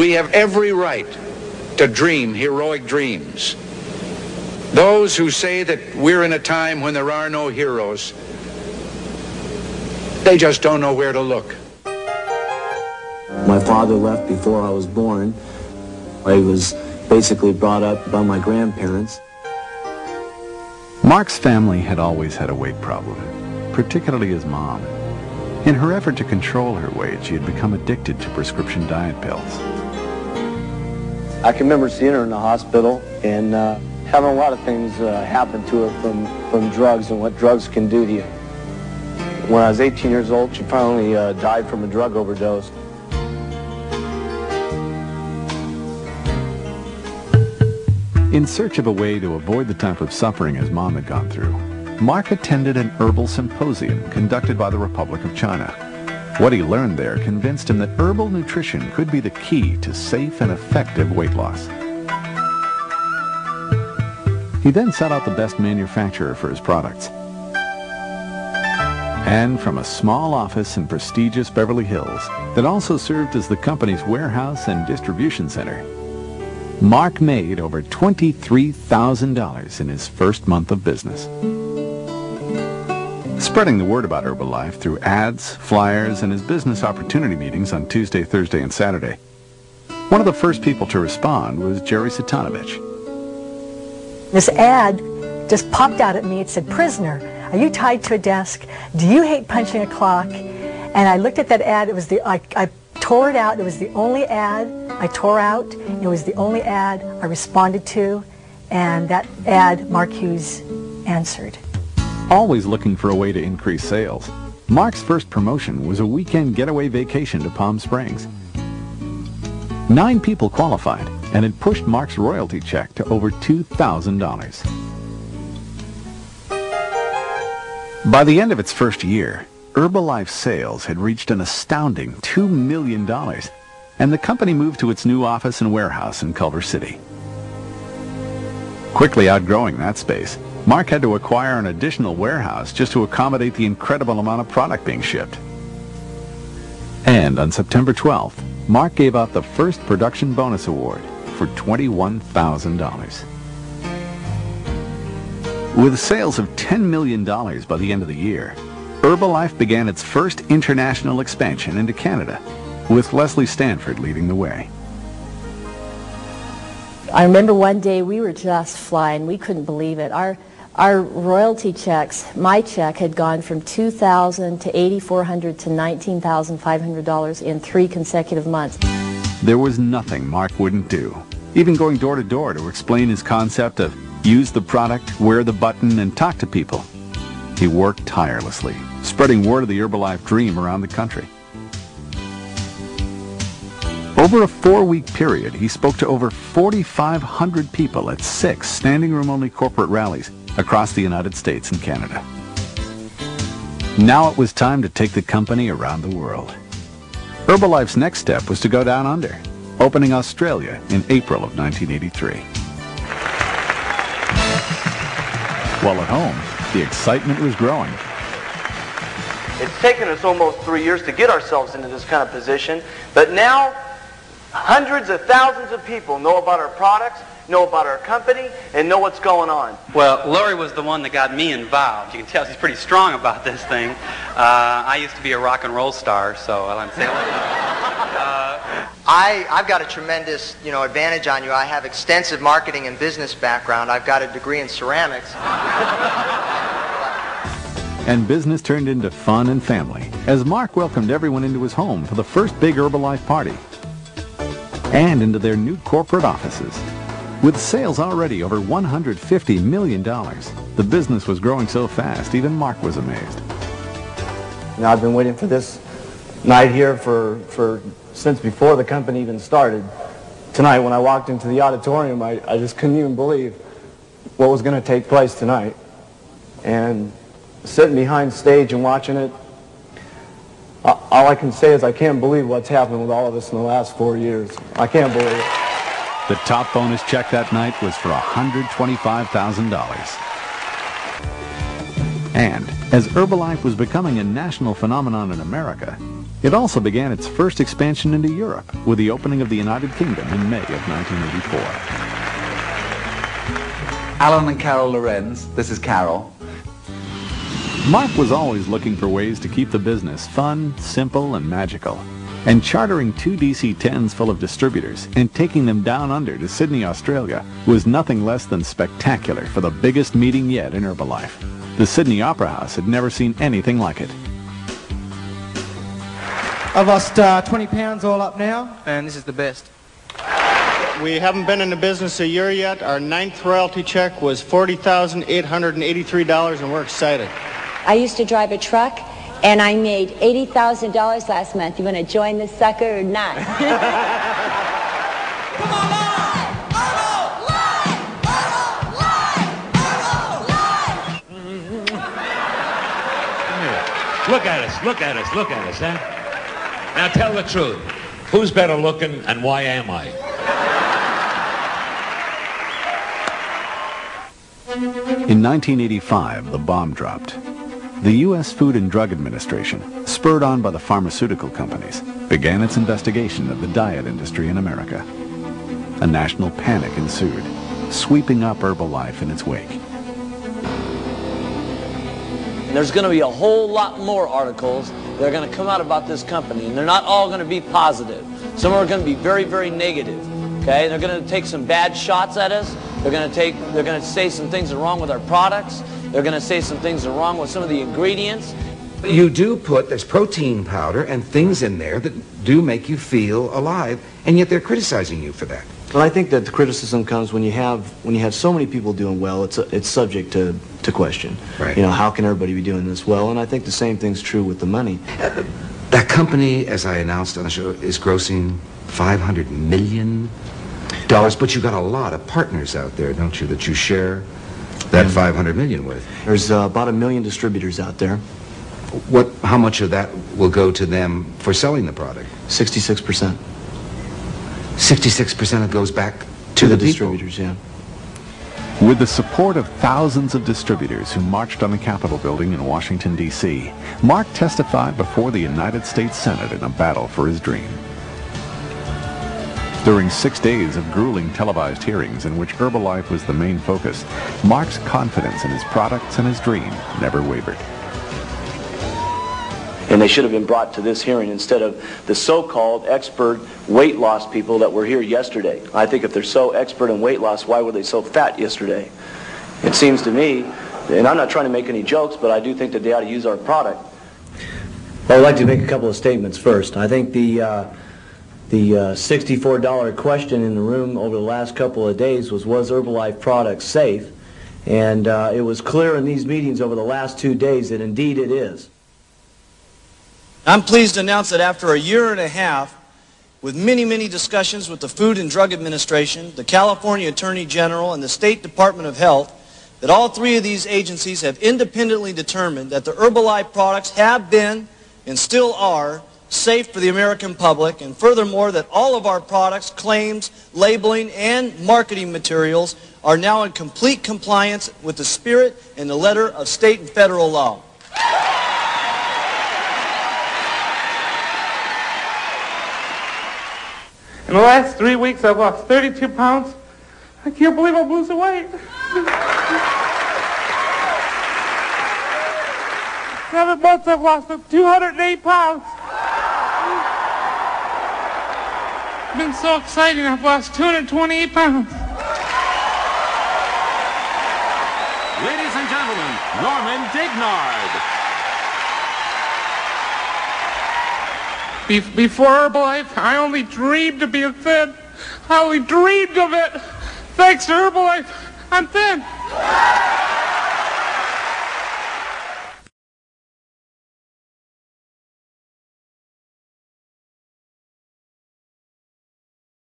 We have every right to dream heroic dreams. Those who say that we're in a time when there are no heroes, they just don't know where to look. My father left before I was born. I was basically brought up by my grandparents. Mark's family had always had a weight problem, particularly his mom. In her effort to control her weight, she had become addicted to prescription diet pills. I can remember seeing her in the hospital and having a lot of things happen to her from drugs and what drugs can do to you. When I was 18 years old, she finally died from a drug overdose. In search of a way to avoid the type of suffering his mom had gone through, Mark attended an herbal symposium conducted by the Republic of China. What he learned there convinced him that herbal nutrition could be the key to safe and effective weight loss. He then sought out the best manufacturer for his products. And from a small office in prestigious Beverly Hills that also served as the company's warehouse and distribution center, Mark made over $23,000 in his first month of business. Spreading the word about Herbalife through ads, flyers, and his business opportunity meetings on Tuesday, Thursday, and Saturday, one of the first people to respond was Jerry Satanovich. This ad just popped out at me. It said, "Prisoner, are you tied to a desk? Do you hate punching a clock?" And I looked at that ad. It was I tore it out. It was the only ad I tore out. It was the only ad I responded to, and that ad Mark Hughes answered. Always looking for a way to increase sales, Mark's first promotion was a weekend getaway vacation to Palm Springs. 9 people qualified, and it pushed Mark's royalty check to over $2,000. By the end of its first year, Herbalife sales had reached an astounding $2 million, and the company moved to its new office and warehouse in Culver City. Quickly outgrowing that space, Mark had to acquire an additional warehouse just to accommodate the incredible amount of product being shipped. And on September 12th, Mark gave out the first production bonus award for $21,000. With sales of $10 million by the end of the year, Herbalife began its first international expansion into Canada, with Leslie Stanford leading the way. I remember one day we were just flying. We couldn't believe it. Our royalty checks, my check had gone from $2,000 to $8,400 to $19,500 in 3 consecutive months. There was nothing Mark wouldn't do, even going door to door to explain his concept of use the product, wear the button, and talk to people. He worked tirelessly, spreading word of the Herbalife dream around the country. Over a 4-week period, he spoke to over 4,500 people at 6 standing-room-only corporate rallies across the United States and Canada. Now it was time to take the company around the world. Herbalife's next step was to go down under, opening Australia in April of 1983. While at home, the excitement was growing. It's taken us almost 3 years to get ourselves into this kind of position, but now hundreds of thousands of people know about our products, know about our company, and know what's going on. Well, Lori was the one that got me involved. You can tell she's pretty strong about this thing. I used to be a rock and roll star, so I'm saying. I've got a tremendous, advantage on you. I have extensive marketing and business background. I've got a degree in ceramics. And business turned into fun and family as Mark welcomed everyone into his home for the first big Herbalife party and into their new corporate offices. With sales already over $150 million, the business was growing so fast, even Mark was amazed. I've been waiting for this night here since before the company even started. Tonight, when I walked into the auditorium, I just couldn't even believe what was going to take place tonight. And sitting behind stage and watching it, all I can say is I can't believe what's happened with all of us in the last 4 years. I can't believe it. The top bonus check that night was for $125,000. And as Herbalife was becoming a national phenomenon in America, It also began its first expansion into Europe with the opening of the United Kingdom in May of 1984. Alan and Carol Lorenz, this is Carol. Mark was always looking for ways to keep the business fun, simple, and magical. And chartering 2 DC-10s full of distributors and taking them down under to Sydney, Australia was nothing less than spectacular for the biggest meeting yet in Herbalife. The Sydney Opera House had never seen anything like it. I've lost 20 pounds all up now, and this is the best. We haven't been in the business a year yet. Our 9th royalty check was $40,883, and we're excited. I used to drive a truck, and I made $80,000 last month. You want to join this sucker or not? Come on, live! Herbal! Live! Herbal! Live! Herbal! Live! Look at us, huh? Now tell the truth. Who's better looking and why am I? In 1985, the bomb dropped. The U.S. Food and Drug Administration, spurred on by the pharmaceutical companies, began its investigation of the diet industry in America. A national panic ensued, sweeping up Herbalife in its wake. There's going to be a whole lot more articles that are going to come out about this company, and they're not all going to be positive. Some are going to be very, very negative. Okay, they're going to take some bad shots at us. They're going to say some things are wrong with our products. They're going to say some things are wrong with some of the ingredients. You do put, there's protein powder and things in there that do make you feel alive, and yet they're criticizing you for that. Well, I think that the criticism comes when you have so many people doing well. It's subject to question. Right. You know, how can everybody be doing this well? And I think the same thing's true with the money. That company, as I announced on the show, is grossing $500 million. But you got a lot of partners out there, don't you, that you share that $500 million with? There's about 1 million distributors out there. How much of that will go to them for selling the product? 66%. 66% of it goes back to the distributors, yeah. With the support of thousands of distributors who marched on the Capitol building in Washington, D.C., Mark testified before the United States Senate in a battle for his dream. During 6 days of grueling televised hearings in which Herbalife was the main focus, Mark's confidence in his products and his dream never wavered. And they should have been brought to this hearing instead of the so-called expert weight loss people that were here yesterday. I think if they're so expert in weight loss, why were they so fat yesterday? It seems to me, and I'm not trying to make any jokes, but I do think that they ought to use our product. Well, I'd like to make a couple of statements first. I think the $64 question in the room over the last couple of days was Herbalife products safe? And it was clear in these meetings over the last 2 days that indeed it is. I'm pleased to announce that after a year and a half, with many, many discussions with the Food and Drug Administration, the California Attorney General, and the State Department of Health, that all 3 of these agencies have independently determined that the Herbalife products have been and still are safe for the American public, and furthermore that all of our products, claims, labeling, and marketing materials are now in complete compliance with the spirit and the letter of state and federal law. In the last 3 weeks, I've lost 32 pounds. I can't believe I'm losing weight. 7 months, I've lost 208 pounds. It's been so exciting, I've lost 228 pounds. Ladies and gentlemen, Norman Dignard. Before Herbalife, I only dreamed of being thin. I only dreamed of it. Thanks to Herbalife, I'm thin.